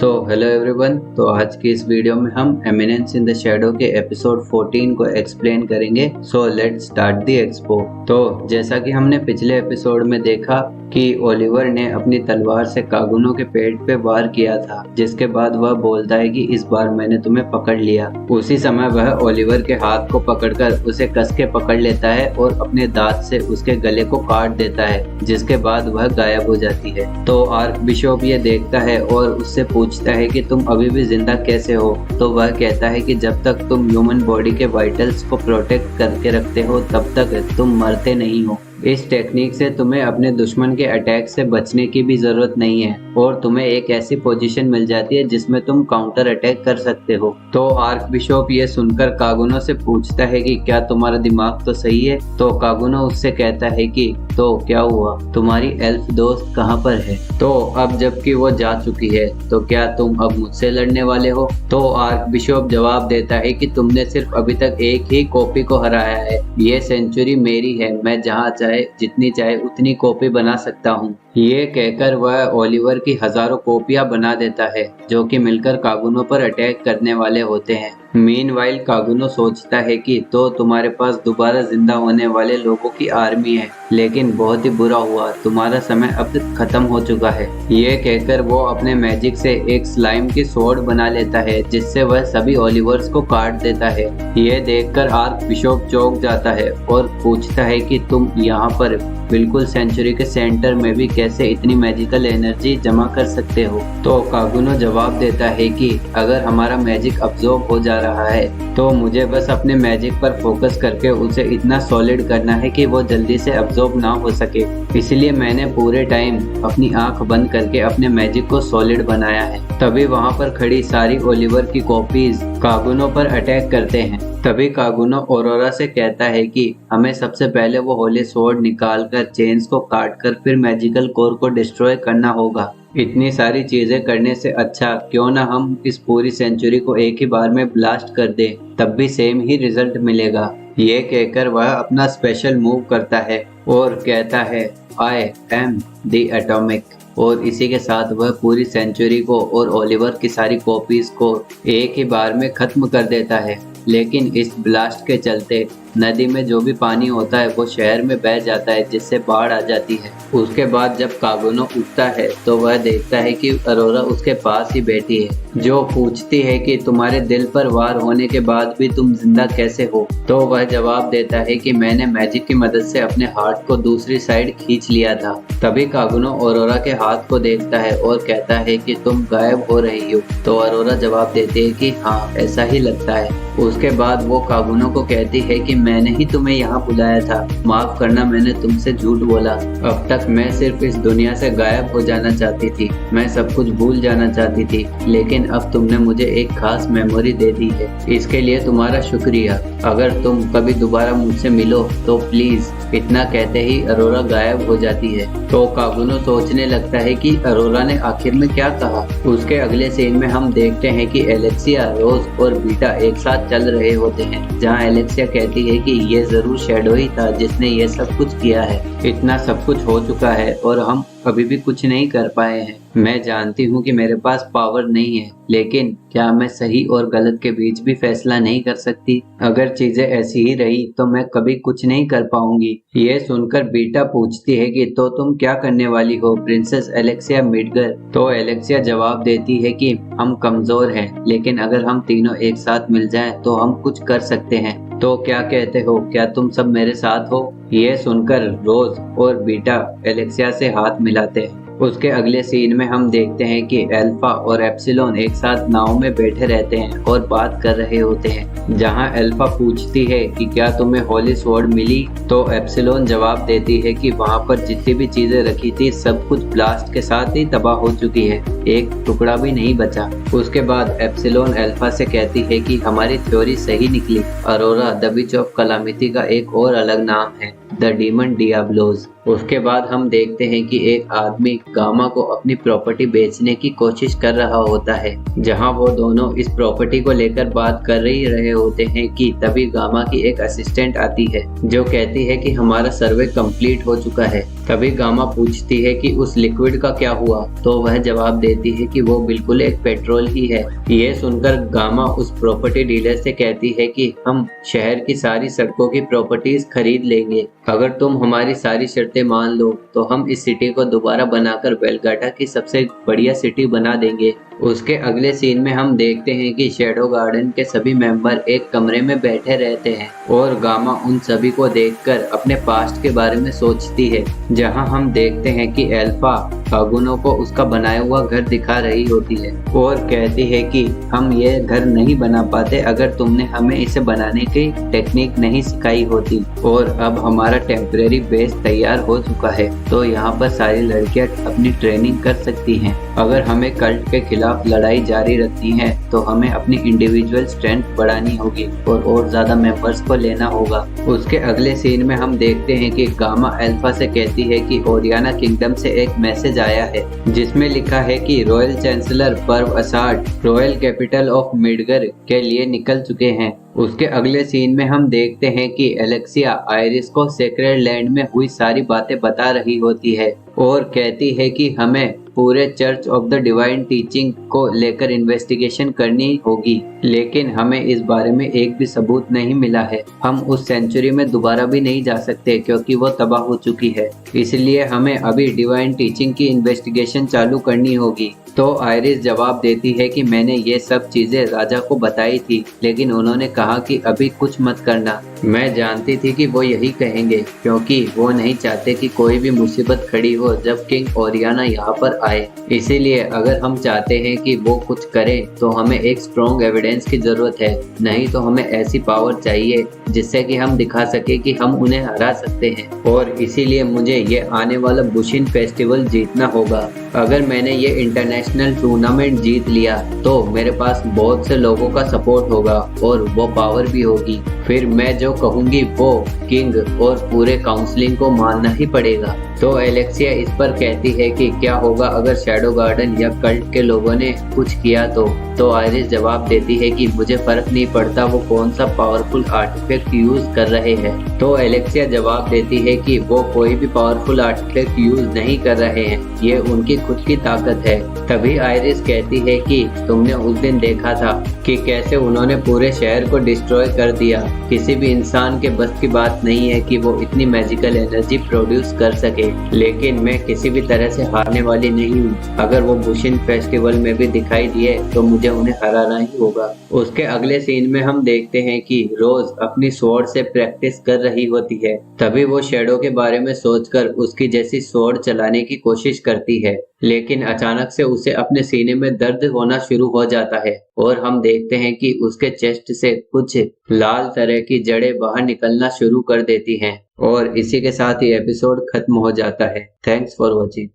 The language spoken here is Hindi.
Hello everyone. तो आज की इस वीडियो में हम एमिनेंस इन द शैडो के एपिसोड 14 को एक्सप्लेन करेंगे। Let's start the expo. तो जैसा कि हमने पिछले एपिसोड में देखा कि ओलिवर ने अपनी तलवार से कागुनो के पेट पे वार किया था, जिसके बाद वह बोलता है कि इस बार मैंने तुम्हें पकड़ लिया। उसी समय वह ओलिवर के हाथ को पकड़कर उसे कस के पकड़ लेता है और अपने दांत से उसके गले को काट देता है, जिसके बाद वह गायब हो जाती है। तो आर्क बिशप ये देखता है और उससे पूछता है कि तुम अभी भी जिंदा कैसे हो। तो वह कहता है कि जब तक तुम ह्यूमन बॉडी के वाइटल्स को प्रोटेक्ट करके रखते हो तब तक तुम मरते नहीं हो। इस टेक्निक से तुम्हें अपने दुश्मन के अटैक से बचने की भी जरूरत नहीं है और तुम्हें एक ऐसी पोजीशन मिल जाती है जिसमें तुम काउंटर अटैक कर सकते हो। तो आर्क बिशप ये सुनकर कागुनो से पूछता है कि क्या तुम्हारा दिमाग तो सही है। तो कागुनो उससे कहता है कि तो क्या हुआ, तुम्हारी एल्फ दोस्त कहाँ पर है। तो अब जबकि वो जा चुकी है तो क्या तुम अब मुझसे लड़ने वाले हो। तो आर्क बिशप जवाब देता है कि तुमने सिर्फ अभी तक एक ही कॉपी को हराया है। ये सेंचुरी मेरी है, मैं जहाँ चाहे जितनी चाहे उतनी कॉपी बना सकता हूँ। ये कहकर वह ओलिवर की हजारों कॉपियां बना देता है जो कि मिलकर कागुनो पर अटैक करने वाले होते हैं। मीनवाइल कागुनो सोचता है कि तो तुम्हारे पास दोबारा जिंदा होने वाले लोगों की आर्मी है, लेकिन बहुत ही बुरा हुआ, तुम्हारा समय अब खत्म हो चुका है। ये कहकर वो अपने मैजिक से एक स्लाइम की स्वॉर्ड बना लेता है जिससे वह सभी ओलिवर्स को काट देता है। ये देखकर आर्क बिशप चौंक जाता है और पूछता है कि तुम यहाँ पर बिल्कुल सेंचुरी के सेंटर में भी कैसे इतनी मैजिकल एनर्जी जमा कर सकते हो। तो कागुनो जवाब देता है कि अगर हमारा मैजिक अब्सॉर्ब हो जा रहा है तो मुझे बस अपने मैजिक पर फोकस करके उसे इतना सॉलिड करना है कि वो जल्दी से अब्सॉर्ब ना हो सके। इसलिए मैंने पूरे टाइम अपनी आंख बंद करके अपने मैजिक को सॉलिड बनाया है। तभी वहाँ पर खड़ी सारी ओलिवर की कॉपीज कागुनो पर अटैक करते हैं। तभी कागुनो ऑरोरा से कहता है कि हमें सबसे पहले वो होली स्वॉर्ड निकालकर चेन्स को काटकर फिर मैजिकल कोर को डिस्ट्रॉय करना होगा। इतनी सारी चीजें करने से अच्छा क्यों ना हम इस पूरी सेंचुरी को एक ही बार में ब्लास्ट कर दें, तब भी सेम ही रिजल्ट मिलेगा। ये कहकर वह अपना स्पेशल मूव करता है और कहता है आई एम द एटॉमिक, और इसी के साथ वह पूरी सेंचुरी को और ओलिवर की सारी कॉपीज को एक ही बार में खत्म कर देता है। लेकिन इस ब्लास्ट के चलते नदी में जो भी पानी होता है वो शहर में बह जाता है, जिससे बाढ़ आ जाती है। उसके बाद जब कागुनो उठता है तो वह देखता है कि अरोरा उसके पास ही बैठी है, जो पूछती है कि तुम्हारे दिल पर वार होने के बाद भी तुम जिंदा कैसे हो। तो वह जवाब देता है कि मैंने मैजिक की मदद से अपने हार्ट को दूसरी साइड खींच लिया था। तभी कागुनो अरोरा के हाथ को देखता है और कहता है कि तुम गायब हो रही हो। तो अरोरा जवाब देती है कि हाँ, ऐसा ही लगता है। उसके बाद वो कागुनो को कहती है कि मैंने ही तुम्हें यहाँ बुलाया था, माफ करना मैंने तुमसे झूठ बोला। अब तक मैं सिर्फ इस दुनिया से गायब हो जाना चाहती थी, मैं सब कुछ भूल जाना चाहती थी, लेकिन अब तुमने मुझे एक खास मेमोरी दे दी है, इसके लिए तुम्हारा शुक्रिया। अगर तुम कभी दोबारा मुझसे मिलो तो प्लीज। इतना कहते ही अरोरा गायब हो जाती है। तो कागुनो सोचने लगता है कि अरोरा ने आखिर में क्या कहा। उसके अगले सीन में हम देखते हैं कि एलेक्सिया, रोज और बीटा एक साथ चल रहे होते हैं, जहां एलेक्सिया कहती है कि ये जरूर शैडो ही था जिसने ये सब कुछ किया है। इतना सब कुछ हो चुका है और हम अभी भी कुछ नहीं कर पाए हैं। मैं जानती हूँ कि मेरे पास पावर नहीं है, लेकिन क्या मैं सही और गलत के बीच भी फैसला नहीं कर सकती। अगर चीजें ऐसी ही रही तो मैं कभी कुछ नहीं कर पाऊंगी। ये सुनकर बीटा पूछती है कि तो तुम क्या करने वाली हो प्रिंसेस एलेक्सिया मिडगर। तो एलेक्सिया जवाब देती है कि हम कमजोर हैं, लेकिन अगर हम तीनों एक साथ मिल जाएं तो हम कुछ कर सकते हैं। तो क्या कहते हो, क्या तुम सब मेरे साथ हो। ये सुनकर रोज और बीटा एलेक्सिया से हाथ मिलाते हैं। उसके अगले सीन में हम देखते हैं कि अल्फा और एप्सिलॉन एक साथ नाव में बैठे रहते हैं और बात कर रहे होते हैं। जहां अल्फा पूछती है कि क्या तुम्हें होली स्वॉर्ड मिली, तो एप्सिलॉन जवाब देती है कि वहां पर जितनी भी चीजें रखी थी सब कुछ ब्लास्ट के साथ ही तबाह हो चुकी है, एक टुकड़ा भी नहीं बचा। उसके बाद एप्सिलॉन अल्फा से कहती है कि हमारी थ्योरी सही निकली। Arora the which of calamity का एक और अलग नाम है, द डीमन डियाब्लोज। उसके बाद हम देखते हैं कि एक आदमी गामा को अपनी प्रॉपर्टी बेचने की कोशिश कर रहा होता है। जहां वो दोनों इस प्रॉपर्टी को लेकर बात कर रहे होते हैं कि तभी गामा की एक असिस्टेंट आती है जो कहती है कि हमारा सर्वे कंप्लीट हो चुका है। तभी गामा पूछती है कि उस लिक्विड का क्या हुआ, तो वह जवाब देती है कि वो बिल्कुल एक पेट्रोल ही है। ये सुनकर गामा उस प्रॉपर्टी डीलर से कहती है कि हम शहर की सारी सड़कों की प्रॉपर्टीज खरीद लेंगे। अगर तुम हमारी सारी शर्तें मान लो तो हम इस सिटी को दोबारा बनाकर वेलगाटा की सबसे बढ़िया सिटी बना देंगे। उसके अगले सीन में हम देखते हैं कि शैडो गार्डन के सभी मेंबर एक कमरे में बैठे रहते हैं और गामा उन सभी को देखकर अपने पास्ट के बारे में सोचती है। जहां हम देखते हैं कि एल्फा फागुनो को उसका बनाया हुआ घर दिखा रही होती है और कहती है कि हम ये घर नहीं बना पाते अगर तुमने हमें इसे बनाने की टेक्निक नहीं सिखाई होती। और अब हमारा टेम्परेरी बेस तैयार हो चुका है, तो यहाँ पर सारी लड़कियाँ अपनी ट्रेनिंग कर सकती हैं। अगर हमें कल्ट के खिलाफ लड़ाई जारी रखनी है तो हमें अपनी इंडिविजुअल स्ट्रेंथ बढ़ानी होगी और ज्यादा मेंबर्स को लेना होगा। उसके अगले सीन में हम देखते हैं कि गामा अल्फा से कहती है कि ओरियाना किंगडम से एक मैसेज आया है जिसमें लिखा है कि रॉयल चांसलर पर्व असाड रॉयल कैपिटल ऑफ मिडगर के लिए निकल चुके हैं। उसके अगले सीन में हम देखते हैं कि एलेक्सिया आयरिस को सेक्रेड लैंड में हुई सारी बातें बता रही होती है और कहती है कि हमें पूरे church of the divine teaching को लेकर इन्वेस्टिगेशन करनी होगी, लेकिन हमें इस बारे में एक भी सबूत नहीं मिला है। हम उस सेंचुरी में दोबारा भी नहीं जा सकते क्योंकि वो तबाह हो चुकी है, इसलिए हमें अभी डिवाइन टीचिंग की इन्वेस्टिगेशन चालू करनी होगी। तो आयरिस जवाब देती है कि मैंने ये सब चीजें राजा को बताई थी, लेकिन उन्होंने कहा कि अभी कुछ मत करना। मैं जानती थी कि वो यही कहेंगे क्योंकि वो नहीं चाहते कि कोई भी मुसीबत खड़ी हो जब किंग ओरियाना यहाँ पर आए। इसीलिए अगर हम चाहते हैं कि वो कुछ करें तो हमें एक स्ट्रॉन्ग एविडेंस की जरूरत है, नहीं तो हमें ऐसी पावर चाहिए जिससे कि हम दिखा सके कि हम उन्हें हरा सकते हैं। और इसीलिए मुझे ये आने वाला बुशिन फेस्टिवल जीतना होगा। अगर मैंने ये इंटरनेशनल टूर्नामेंट जीत लिया तो मेरे पास बहुत से लोगों का सपोर्ट होगा और वो पावर भी होगी। फिर मैं जो कहूंगी वो किंग और पूरे काउंसलिंग को मानना ही पड़ेगा। तो एलेक्सिया इस पर कहती है कि क्या होगा अगर शैडो गार्डन या कल्ट के लोगों ने कुछ किया तो आयरिस जवाब देती है कि मुझे फर्क नहीं पड़ता वो कौन सा पावरफुल आर्टिफैक्ट यूज कर रहे हैं। तो एलेक्सिया जवाब देती है कि वो कोई भी पावरफुल आर्टिफैक्ट यूज नहीं कर रहे हैं, ये उनकी खुद की ताकत है। तभी आयरिस कहती है कि तुमने उस दिन देखा था कि कैसे उन्होंने पूरे शहर को डिस्ट्रॉय कर दिया। किसी भी इंसान के बस की बात नहीं है कि वो इतनी मैजिकल एनर्जी प्रोड्यूस कर सके, लेकिन मैं किसी भी तरह से हारने वाली नहीं हूँ। अगर वो बुशिन फेस्टिवल में भी दिखाई दिए तो मुझे उन्हें हराना ही होगा। उसके अगले सीन में हम देखते हैं कि रोज अपनी स्वॉर्ड से प्रैक्टिस कर रही होती है। तभी वो शैडो के बारे में सोचकर उसकी जैसी स्वॉर्ड चलाने की कोशिश करती है, लेकिन अचानक से उसे अपने सीने में दर्द होना शुरू हो जाता है और हम देखते हैं कि उसके चेस्ट से कुछ लाल तरह की जड़ें बाहर निकलना शुरू कर देती हैं। और इसी के साथ ही एपिसोड खत्म हो जाता है। Thanks for watching.